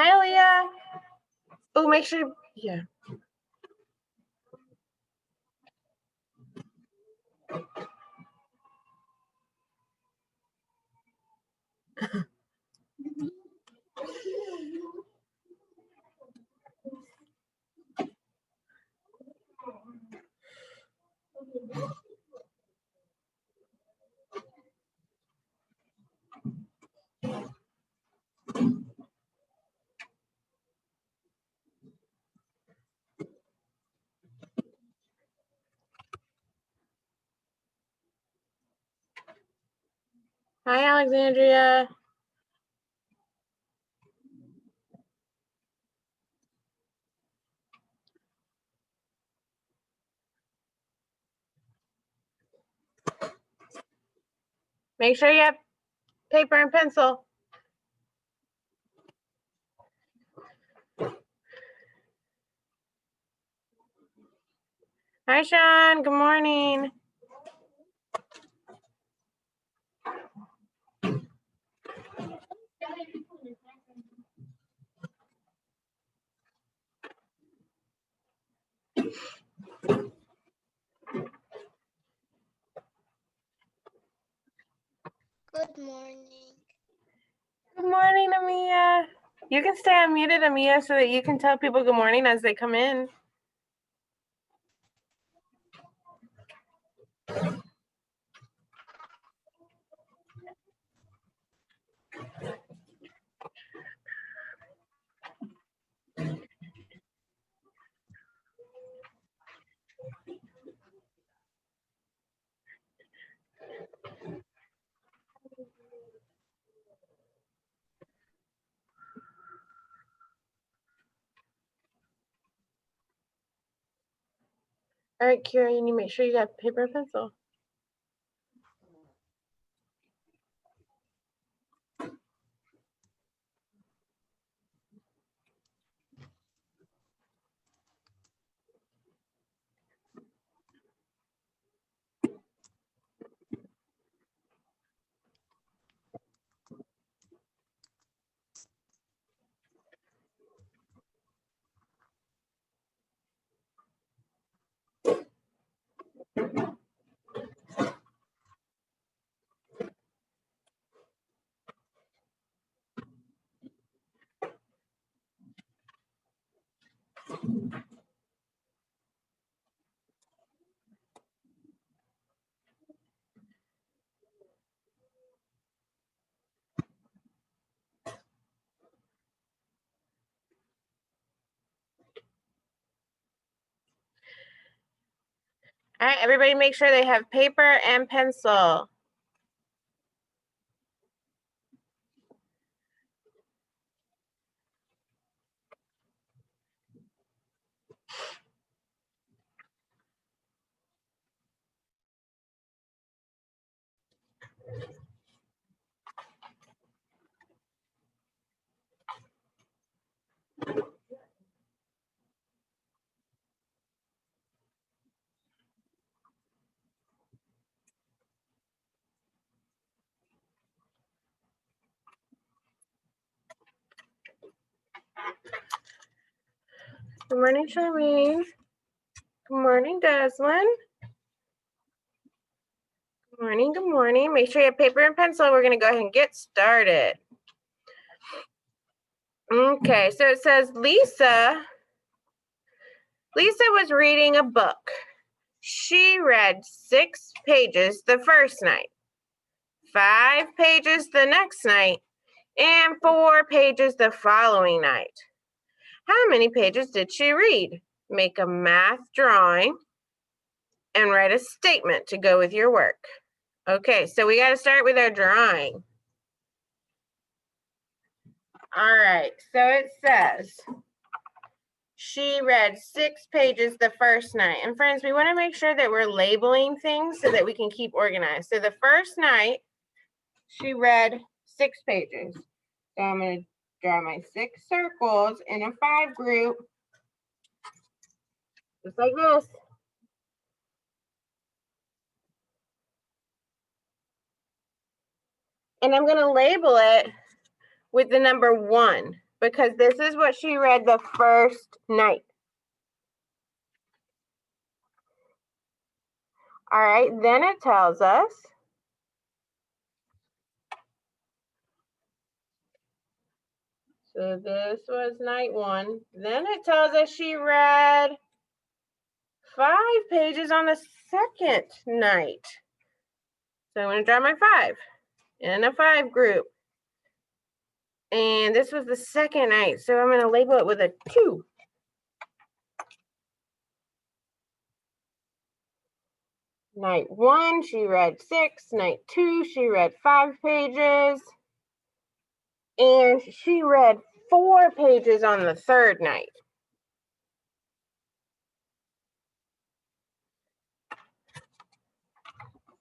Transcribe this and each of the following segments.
Hi, Leah. Oh, make sure, yeah. Hi, Alexandria. Make sure you have paper and pencil. Hi, Sean. Good morning. Good morning. Good morning, Amia. You can stay unmuted, Amia, so that you can tell people good morning as they come in. All right, Kira, you need to make sure you got paper and pencil. All right, everybody make sure they have paper and pencil. Good morning, Charlene. Good morning, Deslin. Good morning, good morning. Make sure you have paper and pencil. We're going to go ahead and get started. Okay, so it says Lisa was reading a book. She read 6 pages the first night, 5 pages the next night, and 4 pages the following night. How many pages did she read? Make a math drawing and write a statement to go with your work. Okay, so we got to start with our drawing. All right, so it says she read 6 pages the first night. And friends, we want to make sure that we're labeling things so that we can keep organized. So the first night, she read 6 pages. So I'm going to draw my 6 circles in a 5 group, just like this. And I'm going to label it with the number 1. because this is what she read the first night. All right, then it tells us so this was night 1. Then it tells us she read 5 pages on the second night. So I'm going to draw my 5 in a 5 group. And this was the second night, so I'm going to label it with a 2. Night 1, she read 6. Night 2, she read 5 pages. And she read 4 pages on the third night.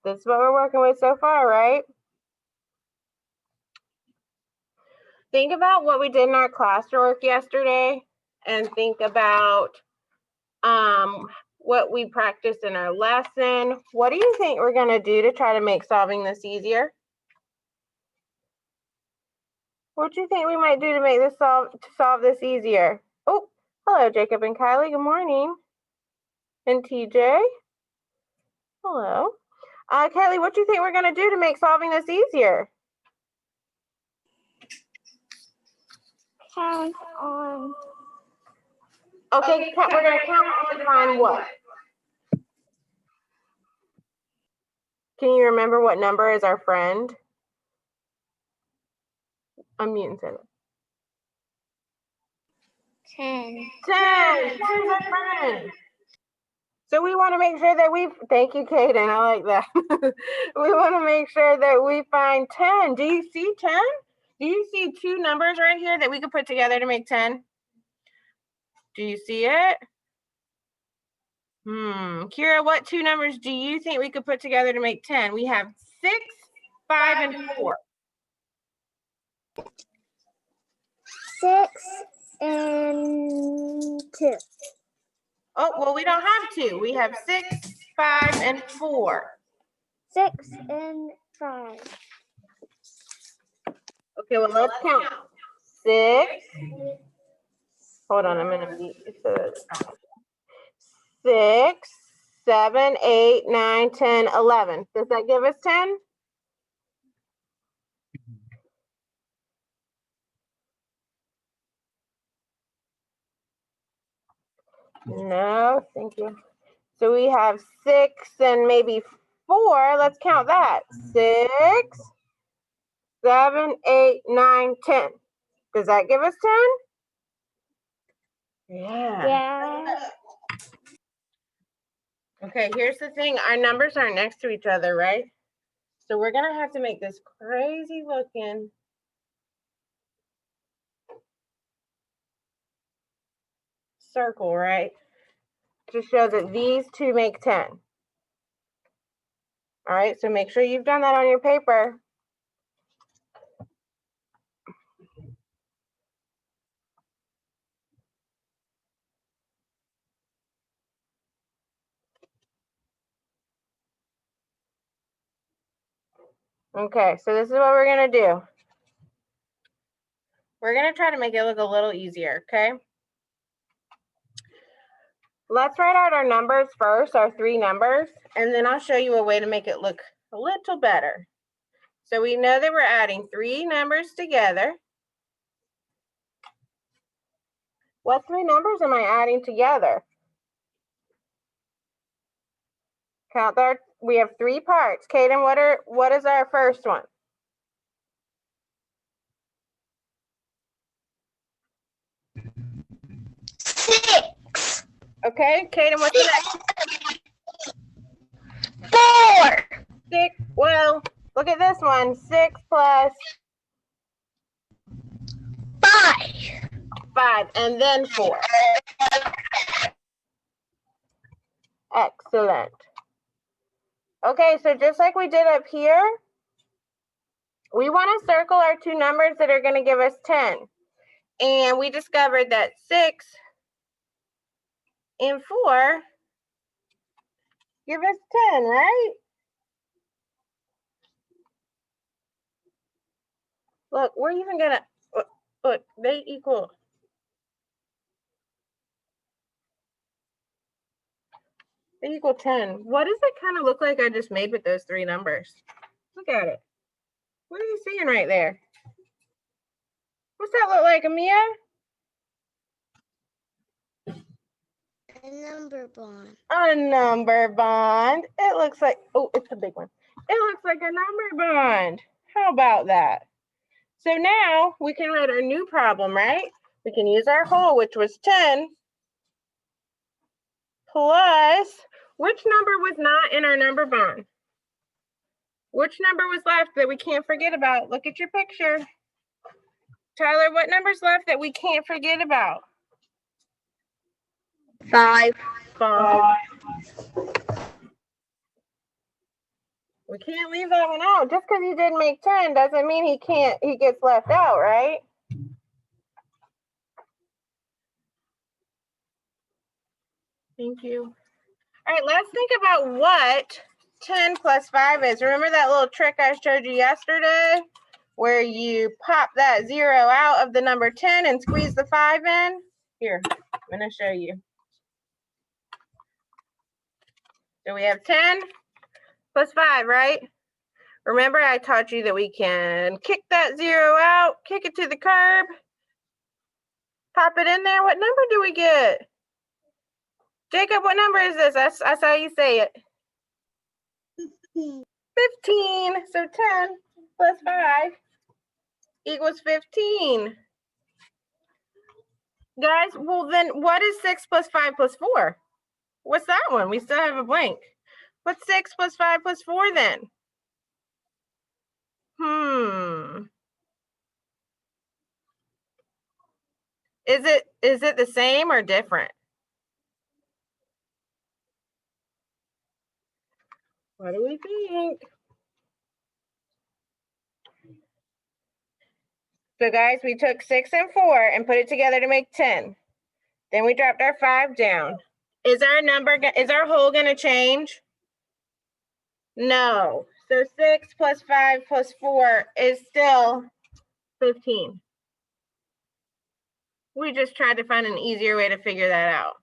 This is what we're working with so far, right? Think about what we did in our classwork yesterday and think about what we practiced in our lesson. What do you think we're going to do to try to make solving this easier? What do you think we might do to make this solve this easier? Oh, hello, Jacob and Kylie. Good morning. And TJ. Hello. Kylie, what do you think we're going to do to make solving this easier? Count on. Okay, we're going to count on to find what? Can you remember what number is our friend? Unmute and say it. 10. 10. 10 is our friend. So we want to make sure that thank you, Kaden, I like that. We want to make sure that we find 10. Do you see 10? Do you see 2 numbers right here that we could put together to make 10? Do you see it? Kira, what 2 numbers do you think we could put together to make 10? We have 6, 5, and 4. 6 and 2. Oh, well, we don't have 2. We have 6, 5, and 4. 6 and 5. Okay, well, let's count. 6. Hold on, I'm going to mute it. 6, 7, 8, 9, 10, 11. Does that give us 10? No, thank you. So we have 6 and maybe 4. Let's count that. 6, 7, 8, 9, 10. Does that give us 10? Yeah. Okay, here's the thing. Our numbers aren't next to each other, right? So we're going to have to make this crazy looking circle, right? To show that these 2 make 10. All right, so make sure you've done that on your paper. Okay, so this is what we're going to do. We're going to try to make it look a little easier, okay? Let's write out our numbers first, our 3 numbers, and then I'll show you a way to make it look a little better. So we know that we're adding 3 numbers together. What 3 numbers am I adding together? Count there. We have 3 parts. Kaden, what is our first one? 6. Okay, Kaden, what's the next? 4. 6. Well, look at this one. 6 plus 5. 5, and then 4. Excellent. Okay, so just like we did up here, we want to circle our 2 numbers that are going to give us 10. And we discovered that 6 and 4 give us 10, right? Look, we're even going to, Look, they equal. They equal 10. What does it kind of look like I just made with those three numbers? Look at it. What are you seeing right there? What's that look like, Amia? A number bond. A number bond. It looks like, oh, it's a big one. It looks like a number bond. How about that? So now we can write our new problem, right? We can use our whole, which was 10, plus, which number was not in our number bond? Which number was left that we can't forget about? Look at your picture. Tyler, what number's left that we can't forget about? 5. 5. We can't leave that one out. Just because he didn't make 10 doesn't mean he gets left out, right? Thank you. All right, let's think about what 10 plus 5 is. Remember that little trick I showed you yesterday where you pop that 0 out of the number 10 and squeeze the 5 in? Here, I'm going to show you. So we have 10 plus 5, right? Remember I taught you that we can kick that 0 out, kick it to the curb, pop it in there. What number do we get? Jacob, what number is this? I saw you say it. 15. So 10 plus 5 equals 15. Guys, well then what is 6 plus 5 plus 4? What's that one? We still have a blank. What's 6 plus 5 plus 4 then? Is it the same or different? What do we think? So guys, we took 6 and 4 and put it together to make 10. Then we dropped our 5 down. Is our whole going to change? No. So 6 plus 5 plus 4 is still 15. We just tried to find an easier way to figure that out.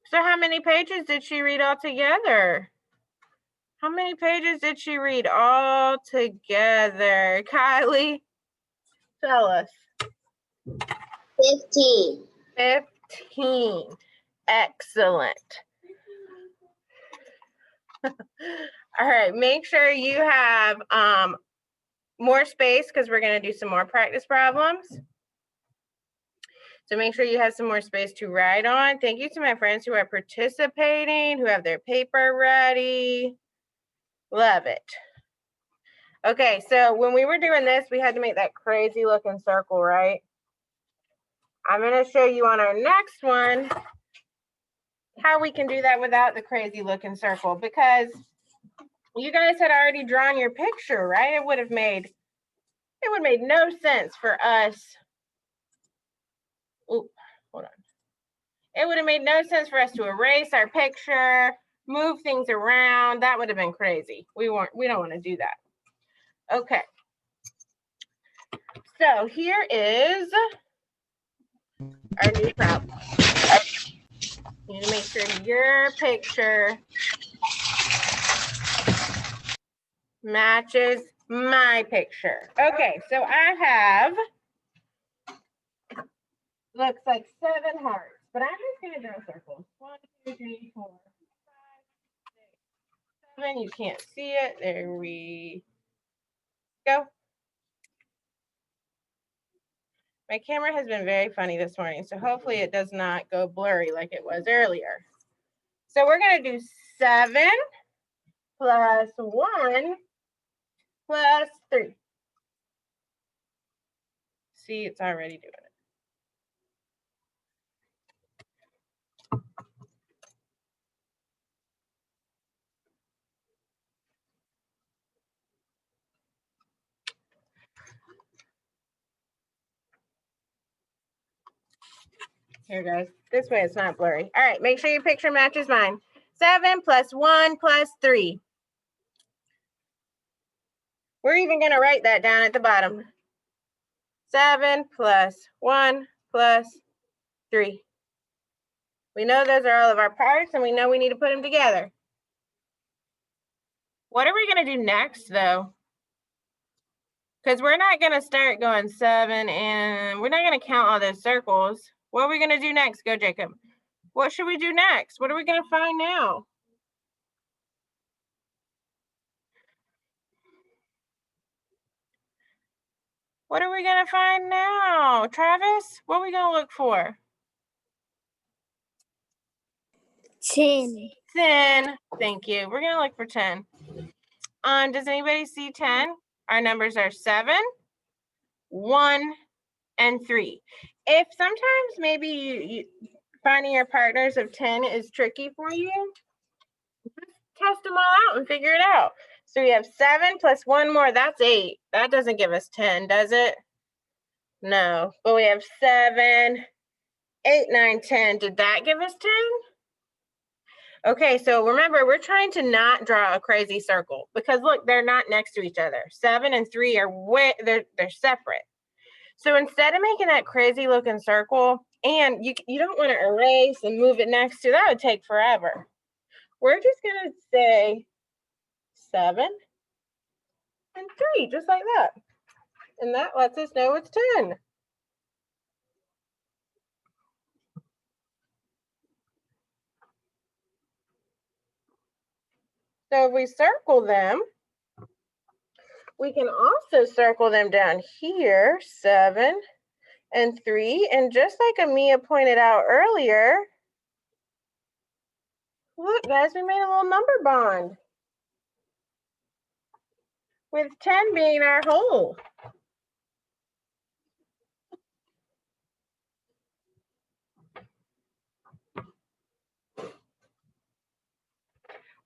So how many pages did she read all together? How many pages did she read all together? Kylie, tell us. 15. 15. Excellent. All right, make sure you have more space because we're going to do some more practice problems. So make sure you have some more space to write on. Thank you to my friends who are participating, who have their paper ready. Love it. Okay, so when we were doing this, we had to make that crazy looking circle, right? I'm going to show you on our next one how we can do that without the crazy looking circle, because you guys had already drawn your picture, right? It would have made no sense for us. Ooh, hold on. It would have made no sense for us to erase our picture, move things around. That would have been crazy. We don't want to do that. Okay. So here is our new problem. You need to make sure your picture matches my picture. Okay, so I have, looks like 7 hearts, but I'm just going to draw circles. 1, 2, 3, 4, 5, 6, 7. You can't see it. There we go. My camera has been very funny this morning, so hopefully it does not go blurry like it was earlier. So we're going to do 7 plus 1 plus 3. See, it's already doing it. Here, guys. This way it's not blurry. All right, make sure your picture matches mine. 7 plus 1 plus 3. We're even going to write that down at the bottom. 7 plus 1 plus 3. We know those are all of our parts, and we know we need to put them together. What are we going to do next, though? Because we're not going to start going 7, and we're not going to count all those circles. What are we going to do next? Go, Jacob. What should we do next? What are we going to find now? What are we going to find now? Travis, what are we going to look for? 10. 10. Thank you. We're going to look for 10. Does anybody see 10? Our numbers are 7, 1, and 3. If sometimes maybe you finding your partners of 10 is tricky for you, test them all out and figure it out. So we have 7 plus 1 more, that's 8. That doesn't give us 10, does it? No, but we have 7, 8, 9, 10. Did that give us 10? Okay, so remember, we're trying to not draw a crazy circle because look, they're not next to each other. 7 and 3 are they're separate. So instead of making that crazy looking circle, and you don't want to erase and move it next to, that would take forever. We're just gonna say 7 and 3, just like that. And that lets us know it's 10. So if we circle them, we can also circle them down here, 7 and 3. And just like Amia pointed out earlier, look, guys, we made a little number bond with 10 being our whole.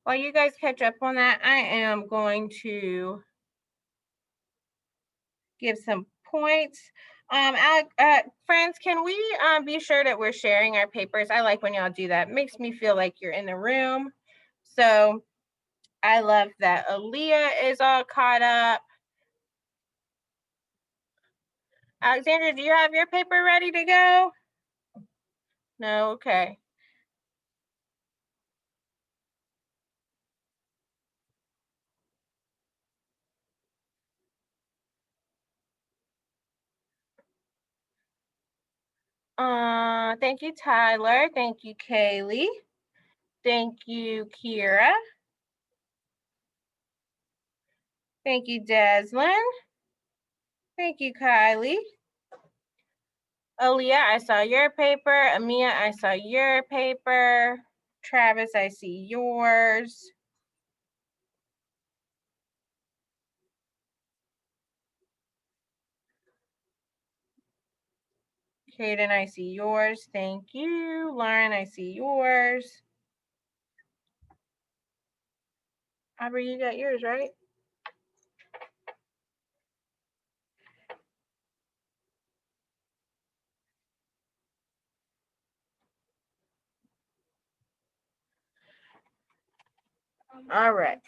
While you guys catch up on that, I am going to give some points. Friends, can we be sure that we're sharing our papers? I like when y'all do that. It makes me feel like you're in the room. So I love that Aaliyah is all caught up. Alexandra, do you have your paper ready to go? No, okay. Thank you, Tyler. Thank you, Kaylee. Thank you, Kira. Thank you, Deslyn. Thank you, Kylie. Aaliyah, I saw your paper. Amia, I saw your paper. Travis, I see yours. Kaden, I see yours. Thank you. Lauren, I see yours. Aubrey, you got yours, right? All right.